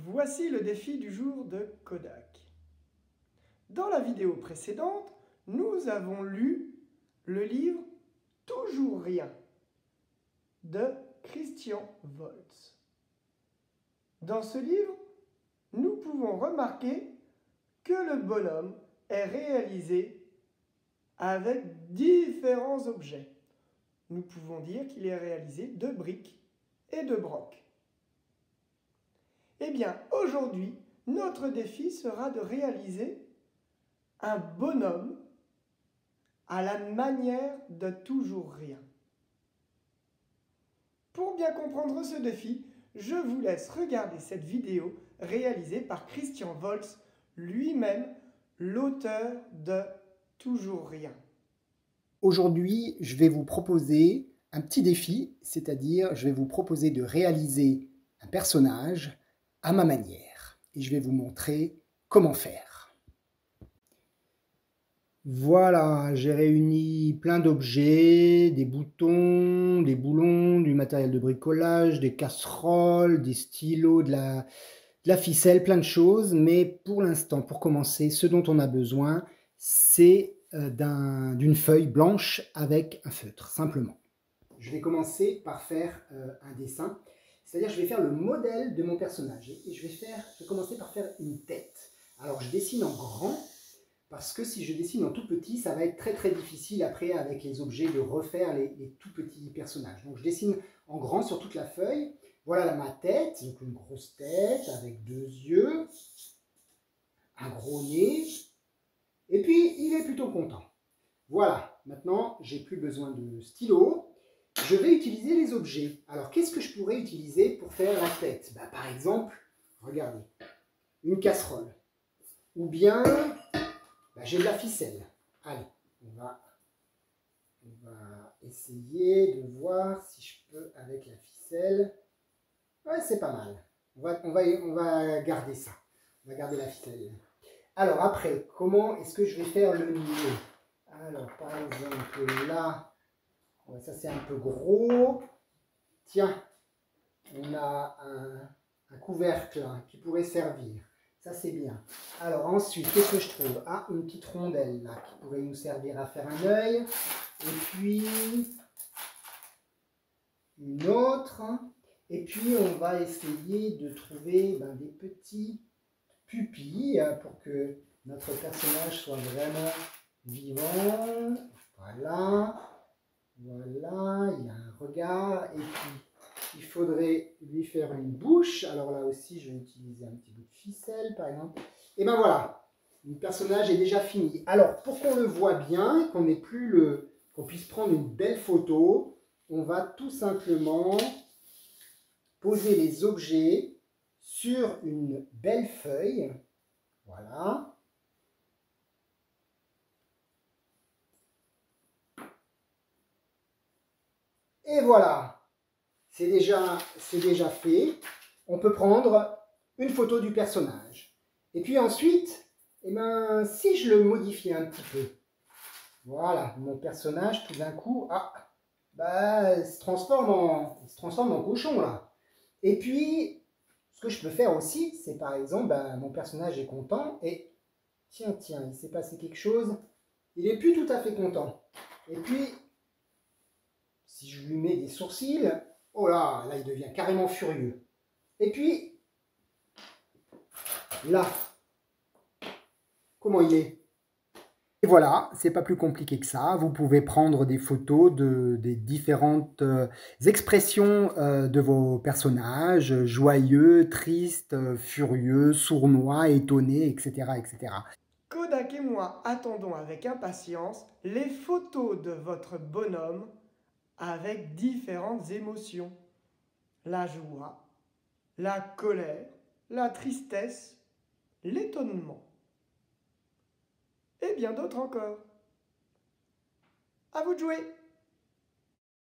Voici le défi du jour de Kodak. Dans la vidéo précédente, nous avons lu le livre Toujours rien de Christian Woltz. Dans ce livre, nous pouvons remarquer que le bonhomme est réalisé avec différents objets. Nous pouvons dire qu'il est réalisé de briques et de brocs. Eh bien, aujourd'hui, notre défi sera de réaliser un bonhomme à la manière de Toujours rien. Pour bien comprendre ce défi, je vous laisse regarder cette vidéo réalisée par Christian Woltz, lui-même l'auteur de Toujours rien. Aujourd'hui, je vais vous proposer un petit défi, c'est-à-dire je vais vous proposer de réaliser un personnage à ma manière. Et je vais vous montrer comment faire. Voilà, j'ai réuni plein d'objets, des boutons, des boulons, du matériel de bricolage, des casseroles, des stylos, de la ficelle, plein de choses. Mais pour l'instant, pour commencer, ce dont on a besoin, c'est d'une feuille blanche avec un feutre, simplement. Je vais commencer par faire un dessin, c'est-à-dire je vais faire le modèle de mon personnage. Et je vais commencer par faire une tête. Alors je dessine en grand, parce que si je dessine en tout petit, ça va être très très difficile après avec les objets de refaire les tout petits personnages. Donc je dessine en grand sur toute la feuille. Voilà ma tête, donc une grosse tête avec deux yeux, un gros nez, et puis il est plutôt content. Voilà, maintenant j'ai plus besoin de stylo. Je vais utiliser les objets. Alors qu'est-ce que je pourrais utiliser pour faire la tête? Par exemple, regardez, une casserole. Ou bien, j'ai de la ficelle. Allez, on va essayer de voir si je peux avec la ficelle. Ouais, c'est pas mal. On va garder ça. On va garder la ficelle. Alors après, comment est-ce que je vais faire le nez? Alors par exemple là, ça c'est un peu gros. Tiens, on a un couvercle qui pourrait servir. Ça c'est bien. Alors ensuite, qu'est-ce que je trouve? Ah, une petite rondelle là qui pourrait nous servir à faire un œil. Et puis une autre. Et puis on va essayer de trouver des petits pupilles pour que notre personnage soit vraiment vivant. Voilà. Voilà, il a un regard. Et puis il faudrait lui faire une bouche. Alors là aussi, je vais utiliser un petit bout de ficelle, par exemple. Et ben voilà, le personnage est déjà fini. Alors, pour qu'on le voit bien, qu'on puisse prendre une belle photo, on va tout simplement poser les objets sur une belle feuille. Voilà. Et voilà. C'est déjà fait. On peut prendre une photo du personnage. Et puis ensuite, si je le modifie un petit peu, voilà, mon personnage, tout d'un coup, il se transforme en cochon, là. Et puis, ce que je peux faire aussi, c'est par exemple, mon personnage est content, et tiens, il s'est passé quelque chose, il n'est plus tout à fait content. Et puis, si je lui mets des sourcils, oh là, il devient carrément furieux. Et puis, là, comment il est? Et voilà, c'est pas plus compliqué que ça. Vous pouvez prendre des photos des différentes expressions de vos personnages, joyeux, tristes, furieux, sournois, étonnés, etc., etc. Kodak et moi attendons avec impatience les photos de votre bonhomme avec différentes émotions. La joie, la colère, la tristesse, l'étonnement et bien d'autres encore. À vous de jouer!